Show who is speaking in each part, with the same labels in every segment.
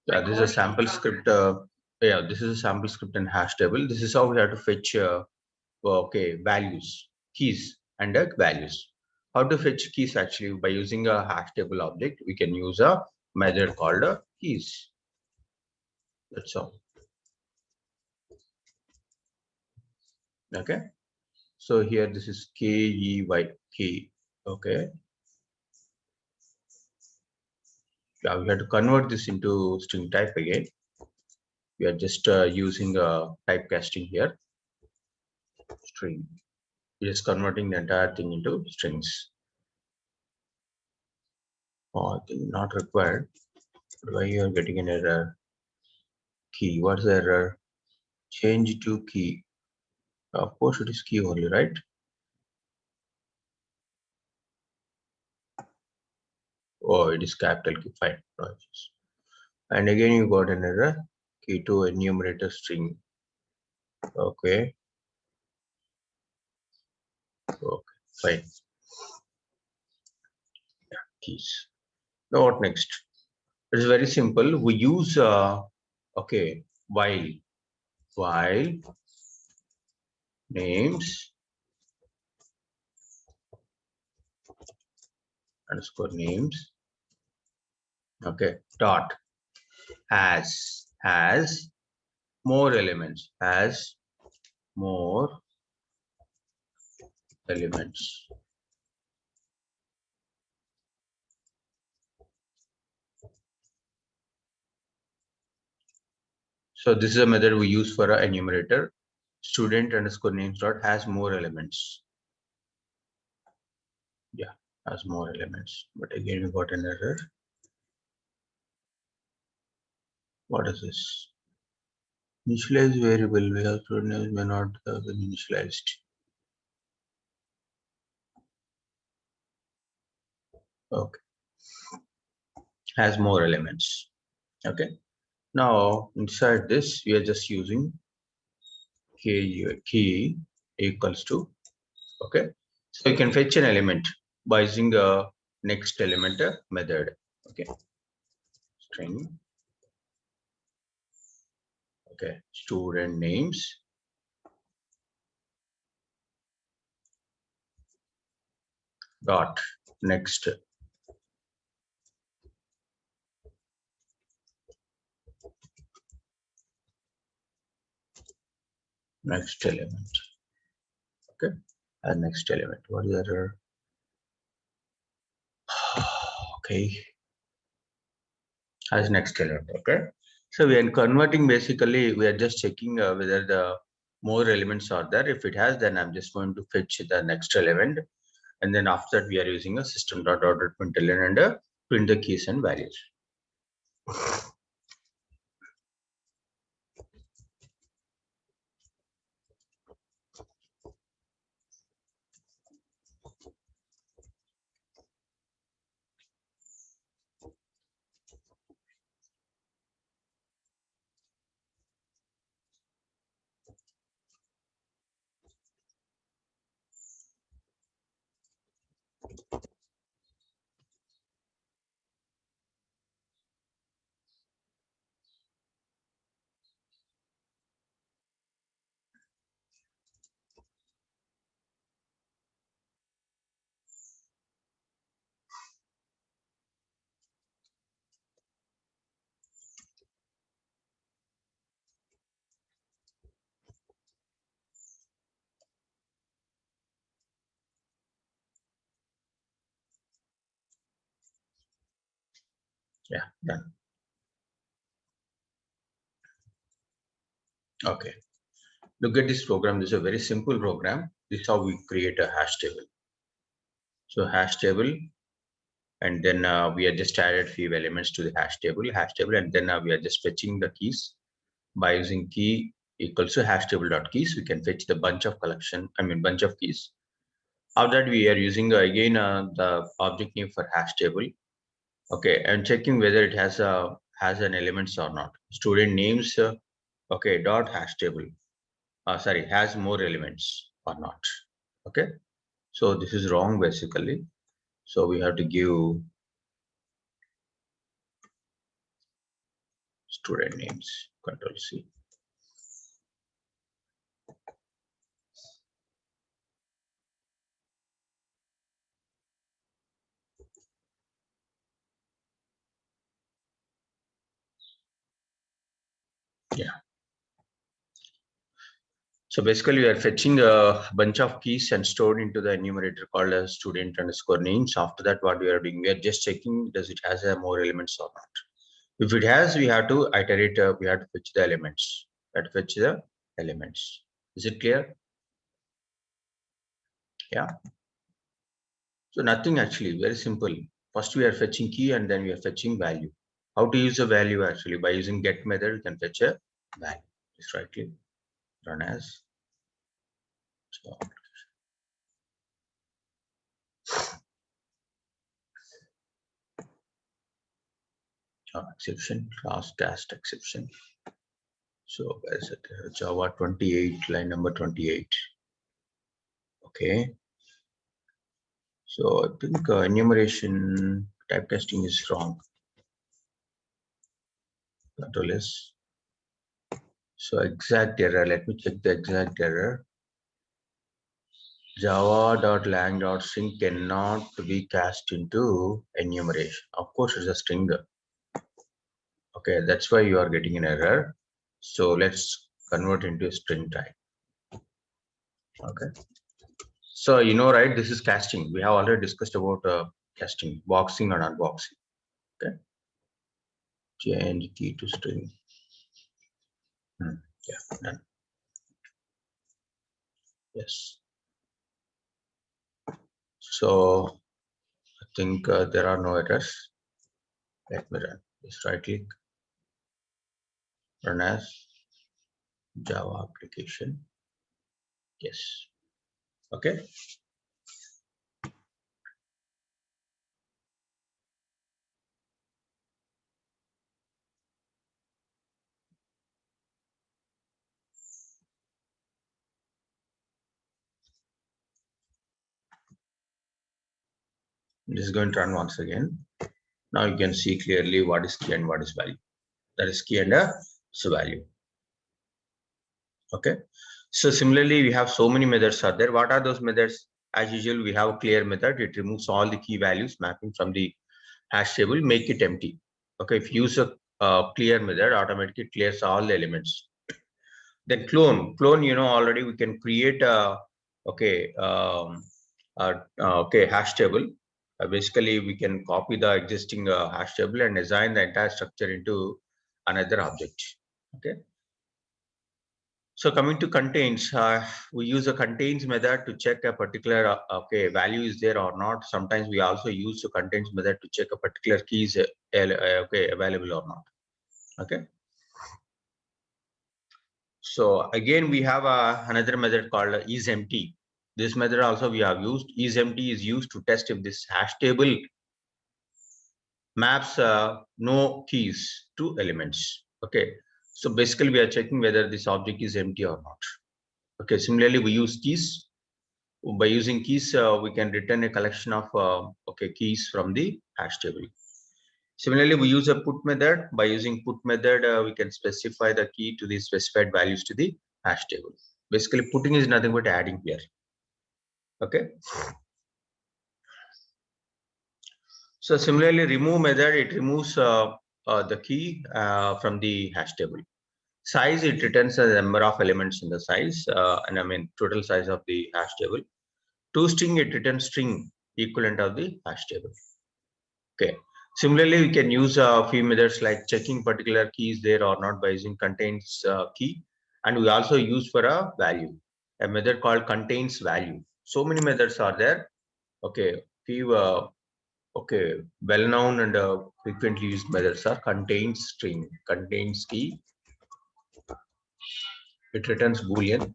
Speaker 1: Yeah, this is a sample script. Yeah, this is a sample script in hash table. This is how we have to fetch okay, values, keys, and values. How to fetch keys actually by using a hash table object? We can use a method called keys. That's all. Okay. So here this is key key. Okay. Yeah, we have to convert this into string type again. We are just using typecasting here. String. It is converting the entire thing into strings. Oh, I think not required. Why you are getting an error? Key. What's the error? Change to key. Of course, it is key only, right? Oh, it is capital key. Fine. And again, you got an error. Key to enumerator string. Okay. Okay. Fine. Yeah, keys. Now what next? It is very simple. We use okay, while names underscore names, okay, dot has more elements, has more elements. So this is a method we use for an enumerator. Student underscore names dot has more elements. Yeah, has more elements. But again, we got an error. What is this? Initialize variable. We have student names may not have been initialized. Okay, has more elements. Okay. Now inside this, we are just using key equals to, okay. So you can fetch an element by using the next element method. Okay. String. Okay. Student names. Dot next element. Okay. And next element. What is the error? Okay. As next element. Okay. So we are converting, basically we are just checking whether the more elements are there. If it has, then I'm just going to fetch the next element, and then after that we are using a system.out.println and print the keys and values. Yeah, done. Okay, look at this program. This is a very simple program. This is how we create a hash table. So hash table, and then we are just added few elements to the hash table, and then we are just fetching the keys by using key equals to hash table dot keys. We can fetch the bunch of collection, bunch of keys. After that, we are using again the object name for hash table. Okay, and checking whether it has an elements or not. Student names, okay, dot hash table. Sorry, has more elements or not. Okay, so this is wrong basically. So we have to give student names, Control C. Yeah. So basically we are fetching a bunch of keys and stored into the enumerator called as student underscore names. After that, what we are doing, we are just checking, does it has more elements or not? If it has, we have to iterate, we have to fetch the elements. Is it clear? Yeah. So nothing actually, very simple. First we are fetching key and then we are fetching value. How to use a value actually? By using get method, you can fetch a value. Just right click, run as. So, exception, class cast exception. So where is it? Java 28, line number 28. Okay. So I think enumeration typecasting is wrong. Control S. So exact error. Let me check the exact error. Java.lang.string cannot be cast into enumeration. Of course, it's a string. Okay, that's why you are getting an error. So let's convert into a string type. Okay. So you know, right? This is casting. We have already discussed about casting, boxing and unboxing. Okay. Change key to string. Yeah, done. Yes. So I think there are no errors. Let me run. Just right click, run as Java application. Yes. Okay. This is going to run once again. Now you can see clearly what is key and what is value. That is key and so value. Okay. So similarly, we have so many methods are there. What are those methods? As usual, we have a clear method. It removes all the key values mapping from the hash table, make it empty. Okay. If you use a clear method, automatically clears all the elements. Then clone, you know, already we can create a, okay, okay, hash table. Basically, we can copy the existing hash table and assign the entire structure into another object. Okay. So coming to contains, we use a contains method to check a particular okay value is there or not. Sometimes we also use a contains method to check a particular key is okay available or not. Okay. So again, we have another method called isEmpty. This method also we have used. IsEmpty is used to test if this hash table maps no keys to elements. Okay. So basically, we are checking whether this object is empty or not. Okay. Similarly, we use keys. By using keys, we can return a collection of okay keys from the hash table. Similarly, we use a put method. By using put method, we can specify the key to the specified values to the hash table. Basically, putting is nothing but adding here. Okay. So similarly, remove method, it removes the key from the hash table. Size, it returns the number of elements in the size, and I mean total size of the hash table. ToString, it returns string equivalent of the hash table. Okay. Similarly, we can use a few methods like checking particular keys there or not by using contains key, and we also use for a value a method called contains value. So many methods are there. Okay, few okay well-known and frequently used methods are contains string, contains key. It returns boolean.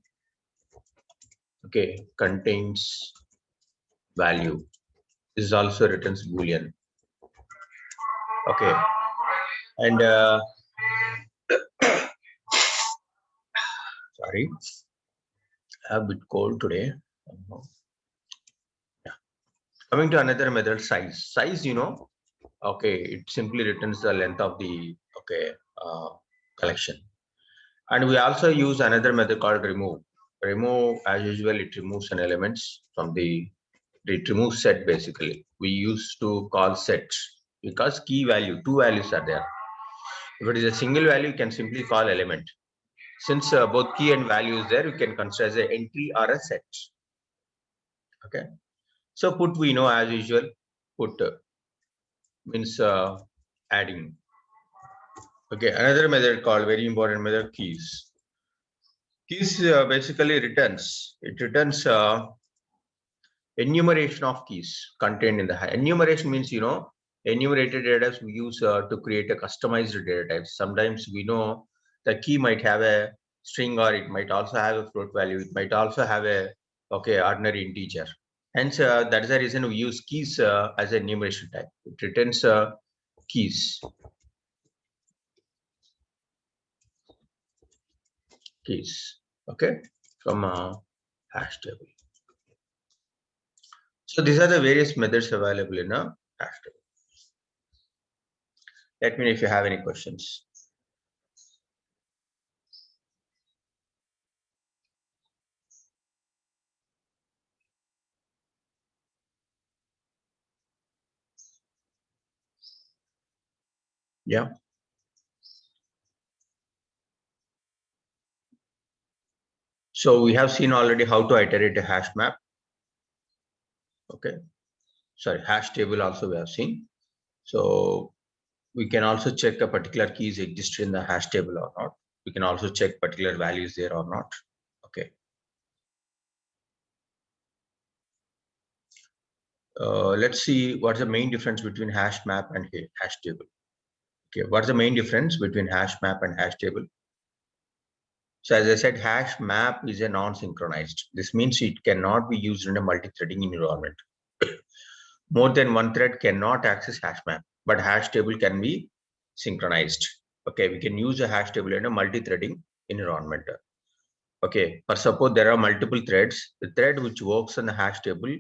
Speaker 1: Okay, contains value. This is also returns boolean. Okay, and sorry, I have a bit cold today. Yeah. Coming to another method, size. Size, you know, okay, it simply returns the length of the collection. And we also use another method called remove. Remove, as usual, it removes an elements from it removes set basically. We used to call sets because key value, two values are there. If it is a single value, you can simply call element. Since both key and value is there, you can consider as an entry or a set. Okay. So put we know as usual, put means adding. Okay, another method called very important method keys. Keys basically returns. It returns enumeration of keys contained in the enumeration means enumerated data types we use to create a customized data type. Sometimes we know the key might have a string or it might also have a float value. It might also have a ordinary integer. Hence, that is the reason we use keys as an enumeration type. It returns keys. Okay, from a hash table. So these are the various methods available in a hash table. Let me know if you have any questions. Yeah. So we have seen already how to iterate a hash map. Okay. Sorry, hash table also we have seen. So we can also check a particular keys exist in the hash table or not. We can also check particular values there or not. Okay. Let's see what's the main difference between hash map and hash table. Okay, what's the main difference between hash map and hash table? So as I said, hash map is a non-synchronized. This means it cannot be used in a multi-threading environment. More than one thread cannot access hash map, but hash table can be synchronized. Okay, we can use a hash table in a multi-threading environment. Okay, for suppose there are multiple threads, the thread which works on the hash table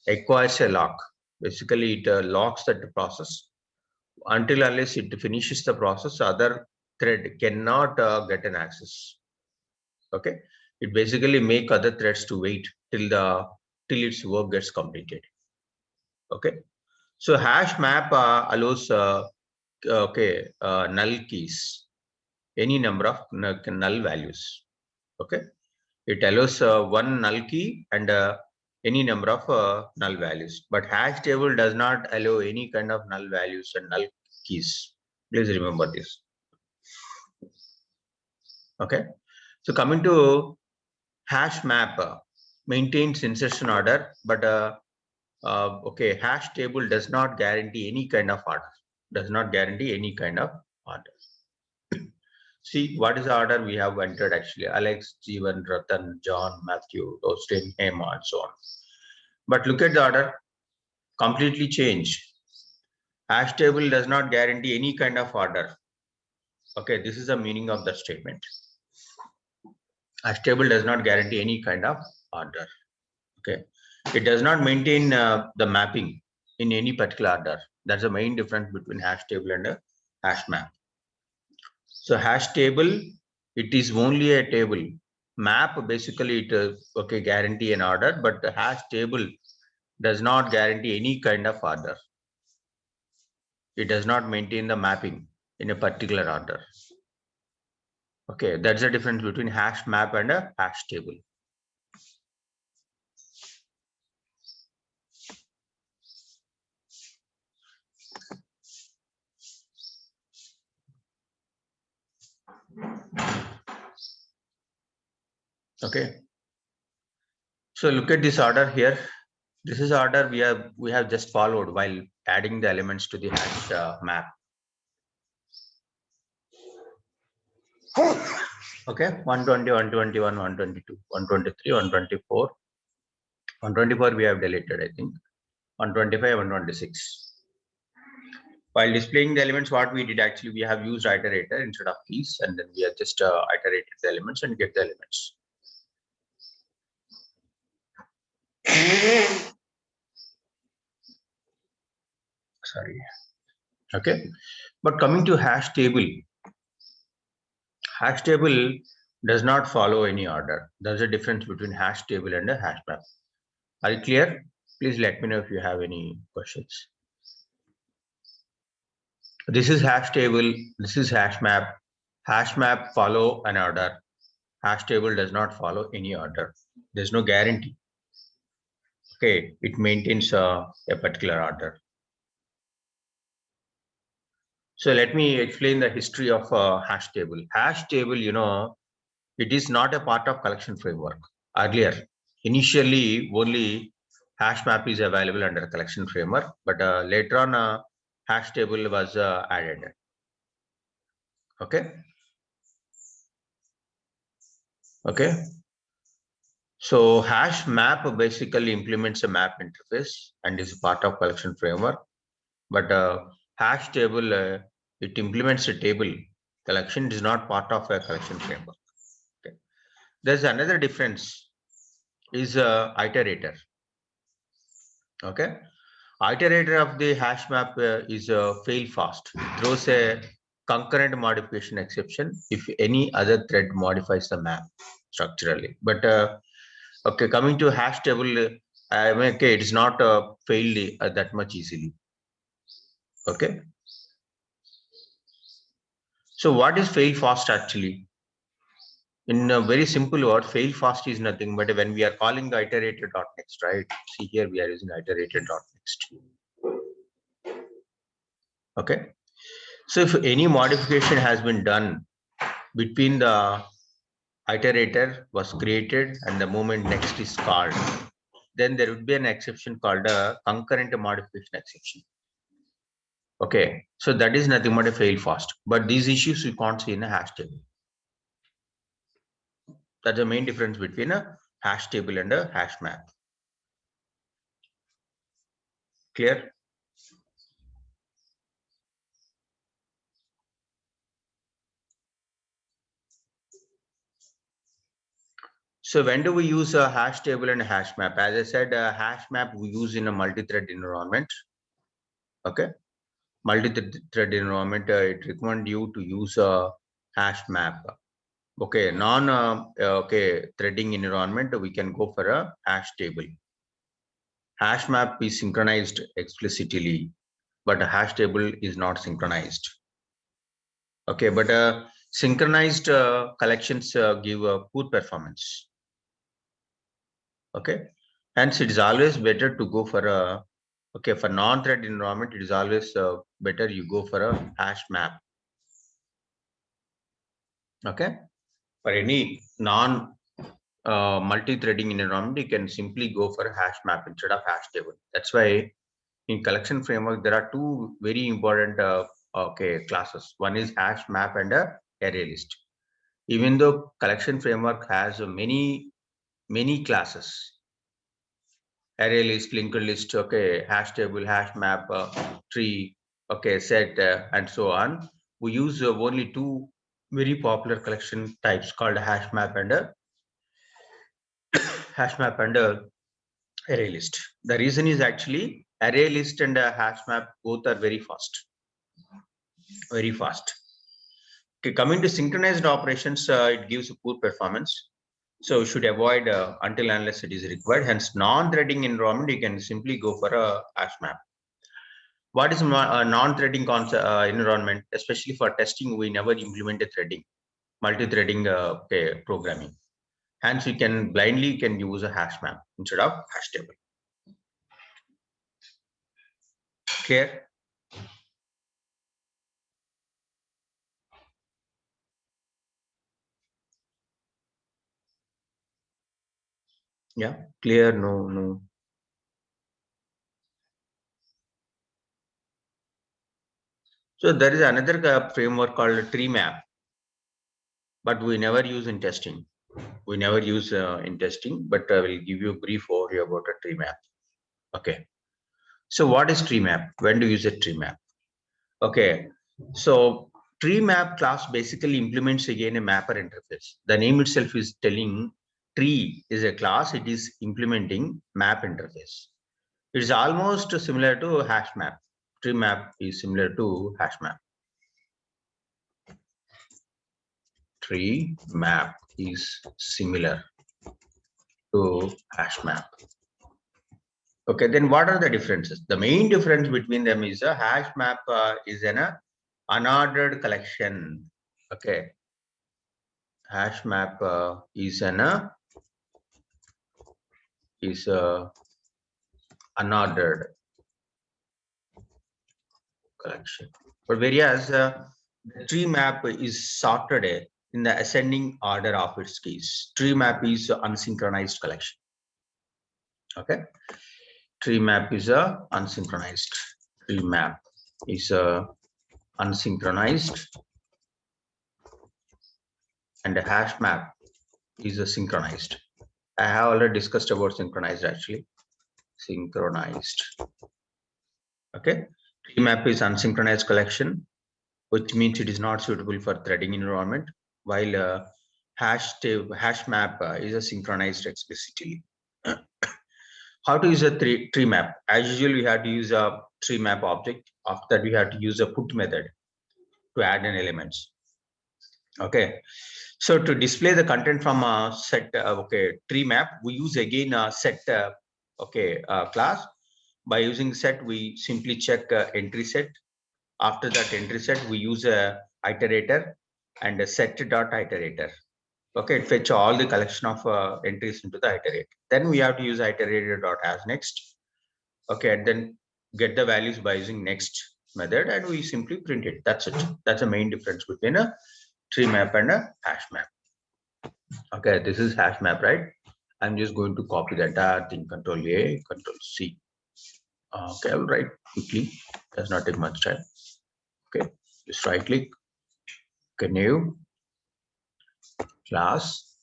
Speaker 1: acquires a lock. Basically, it locks that process until unless it finishes the process, other thread cannot get an access. Okay, it basically make other threads to wait till its work gets completed. Okay, so hash map allows null keys, any number of null values. Okay, it allows one null key and any number of null values, but hash table does not allow any kind of null values and null keys. Please remember this. Okay, so coming to hash map maintains insertion order, but hash table does not guarantee any kind of order. Does not guarantee any kind of order. See, what is the order we have entered actually? Alex, Jeevan, Ratan, John, Matthew, Austin, Hema, and so on. But look at the order, completely changed. Hash table does not guarantee any kind of order. Okay, this is the meaning of the statement. Hash table does not guarantee any kind of order. Okay, it does not maintain the mapping in any particular order. That's the main difference between hash table and a hash map. So hash table, it is only a table. Map basically it guarantee an order, but the hash table does not guarantee any kind of order. It does not maintain the mapping in a particular order. Okay, that's the difference between hash map and a hash table. Okay, so look at this order here. This is order we have just followed while adding the elements to the hash map. Okay, 120, 121, 122, 123, 124, 124 we have deleted, I think, 125, 126. While displaying the elements, what we did actually, we have used iterator instead of keys, and then we have just iterated the elements and get the elements. Sorry. Okay, but coming to hash table does not follow any order. There's a difference between hash table and a hash map. Are you clear? Please let me know if you have any questions. This is hash table, this is hash map. Hash map follow an order. Hash table does not follow any order. There's no guarantee. Okay, it maintains a particular order. So let me explain the history of hash table. Hash table, it is not a part of collection framework. Earlier, initially only hash map is available under collection framework, but later on hash table was added. Okay. Okay. So hash map basically implements a map interface and is part of collection framework. But hash table, it implements a table. Collection is not part of a collection framework. Okay. There's another difference is iterator. Okay. Iterator of the hash map is fail fast. It throws a concurrent modification exception if any other thread modifies the map structurally. But okay, coming to hash table, okay, it's not failed that much easily. Okay. So what is fail fast actually? In a very simple word, fail fast is nothing but when we are calling the iterator.next, right? See here we are using iterator.next. Okay. So if any modification has been done between the iterator was created and the moment next is called, then there would be an exception called a concurrent modification exception. Okay, so that is nothing but a fail fast. But these issues we can't see in a hash table. That's the main difference between a hash table and a hash map. Clear? So when do we use a hash table and a hash map? As I said, a hash map we use in a multi-thread environment. Okay, multi-thread environment, it recommends you to use a hash map. Okay, threading environment, we can go for a hash table. Hash map is synchronized explicitly, but a hash table is not synchronized. Okay, but synchronized collections give a poor performance. Okay, hence it is always better to go for a for non-thread environment. It is always better you go for a hash map. Okay, for any non multi-threading environment, you can simply go for a hash map instead of hash table. That's why in collection framework there are two very important classes. One is hash map and a array list. Even though collection framework has many classes, array list, linked list, okay, hash table, hash map, tree, okay, set, and so on. We use only two very popular collection types called hash map and array list. The reason is actually array list and hash map both are very fast, very fast. Okay, coming to synchronized operations, it gives a poor performance. So you should avoid until unless it is required. Hence, non-threading environment, you can simply go for a hash map. What is a non-threading environment? Especially for testing, we never implemented threading, multi-threading programming. Hence, you can blindly use a hash map instead of hash table. Clear? Yeah, clear. No. So there is another framework called tree map, but we never use in testing. We never use in testing, but I will give you a brief overview about a tree map. Okay. So what is tree map? When do you use a tree map? Okay. So tree map class basically implements again a mapper interface. The name itself is telling tree is a class. It is implementing map interface. It is almost similar to hash map. tree map is similar to hash map. Tree map is similar to hash map. Okay, then what are the differences? The main difference between them is a hash map is an unordered collection. Okay, hash map is an unordered collection, but whereas the tree map is sorted in the ascending order of its keys. Tree map is unsynchronized collection. Okay, tree map is a unsynchronized. Tree map is a unsynchronized, and the hash map is a synchronized. I have already discussed about synchronized actually. Synchronized. Okay, tree map is unsynchronized collection, which means it is not suitable for threading environment, while hash map is a synchronized explicitly. How to use a tree map? As usual, we have to use a tree map object. After that, we have to use a put method to add an elements. Okay, so to display the content from a set tree map, we use again a set class. By using set, we simply check entry set. After that entry set, we use a iterator and a set dot iterator. Okay, fetch all the collection of entries into the iterator. Then we have to use iterator dot as next. Okay, and then get the values by using next method, and we simply print it. That's it. That's the main difference between a tree map and a hash map. Okay, this is hash map, right? I'm just going to copy the entire thing. Control A, Control C. Okay, I will write quickly. Does not take much time. Okay, just right click. Okay, new class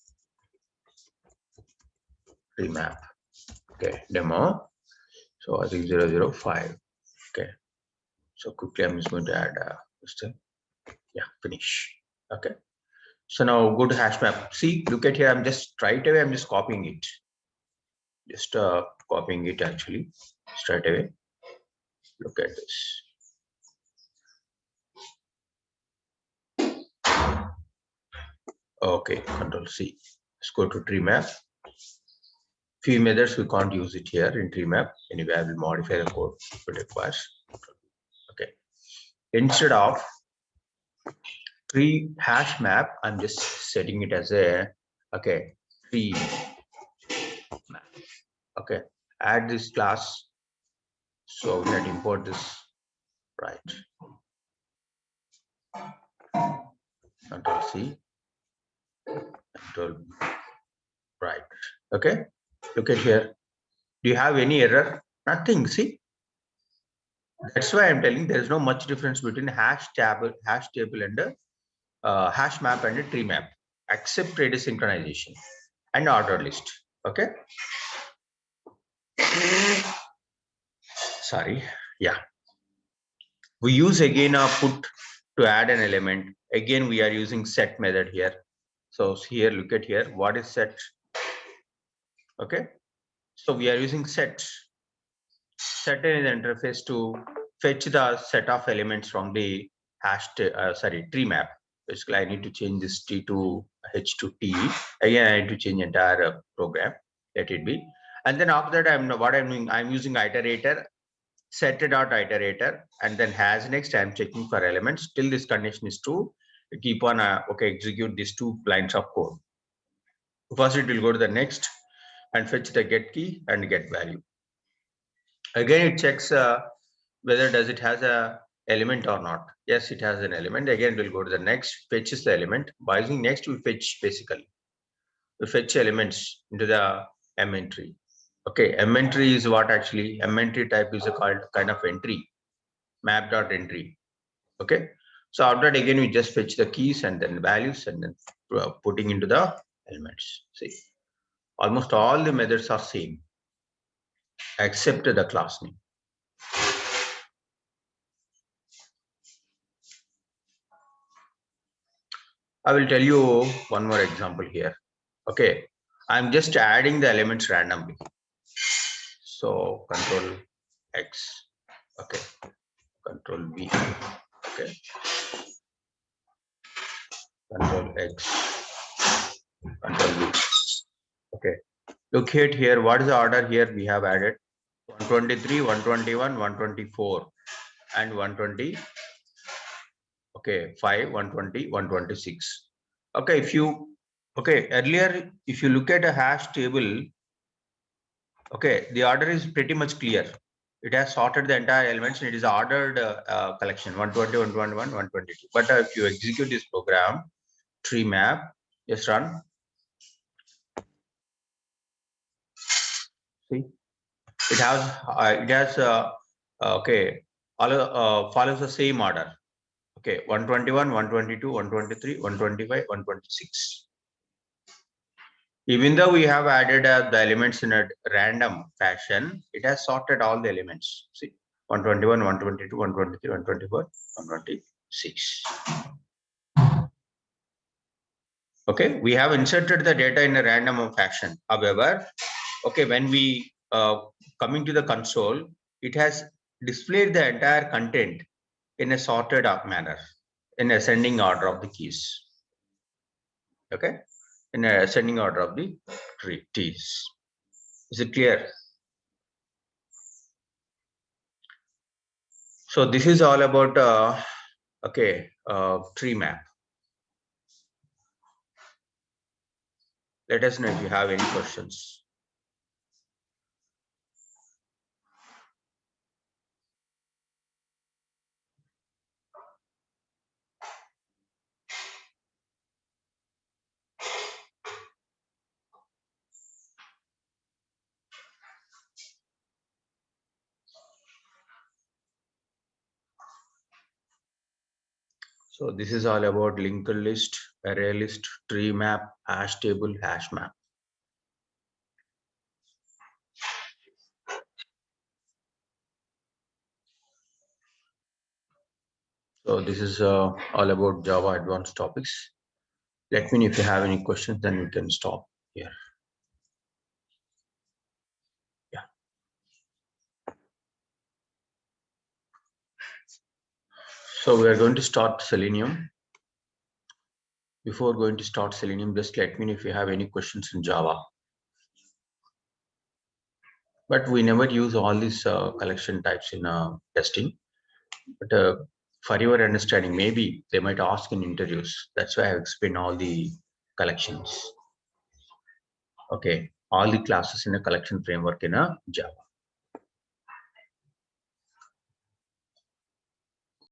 Speaker 1: tree map. Okay, demo. So I think 005. Okay, so quickly I'm just going to add finish. Okay, so now go to hash map. See, look at here. I'm just right away. I'm just copying it. Just copying it actually straight away. Look at this. Okay, Control C. Let's go to tree map. Few methods we can't use it here in tree map. Anyway, I will modify the code if it requires. Okay. Instead of tree hash map, I'm just setting it as a tree map. Okay. Add this class. So we can import this. Right. Control C. Control right. Okay. Look at here. Do you have any error? Nothing. See. That's why I'm telling there is no much difference between hash table and hash map and a tree map, except rate synchronization and order list. Okay. Sorry. Yeah. We use again a put to add an element. Again, we are using set method here. So here, look at here. What is set? Okay. So we are using set. Set is an interface to fetch the set of elements from the tree map. Basically, I need to change this T to H to T. Again, I need to change entire program. Let it be. And then after that, I'm doing. I'm using iterator, set dot iterator, and then has next. I'm checking for elements till this condition is true. Keep on execute these two lines of code. First, it will go to the next and fetch the get key and get value. Again, it checks whether does it has a element or not. Yes, it has an element. Again, we'll go to the next, fetches the element. By using next, we fetch basically. We fetch elements into the M entry. Okay, M entry is what actually? M entry type is a called kind of entry, map dot entry. Okay, so after that, again, we just fetch the keys and then values and then putting into the elements. See, almost all the methods are same except the class name. I will tell you one more example here. Okay, I'm just adding the elements randomly. So Control X. Okay, Control V. Okay. Control X. Control V. Okay. Look at here. What is the order here? We have added 123, 121, 124, and 120. Okay, 5, 120, 126. Okay, earlier, if you look at a hash table, okay, the order is pretty much clear. It has sorted the entire elements and it is ordered collection 120, 121, 122. But if you execute this program, tree map, just run. See, it has okay, follows the same order. Okay, 121, 122, 123, 125, 126. Even though we have added the elements in a random fashion, it has sorted all the elements. See, 121, 122, 123, 124, 126. Okay, we have inserted the data in a random fashion. However, okay, when we coming to the console, it has displayed the entire content in a sorted up manner, in ascending order of the keys. Okay, in a ascending order of the trees. Is it clear? So this is all about tree map. Let us know if you have any questions. So this is all about linked list, array list, tree map, hash table, hash map. So this is all about Java advanced topics. Let me know if you have any questions, then we can stop here. Yeah. So we are going to start Selenium. Before going to start Selenium, just let me know if you have any questions in Java. But we never use all these collection types in testing. But for your understanding, maybe they might ask in interviews. That's why I explain all the collections. Okay, all the classes in a collection framework in a Java.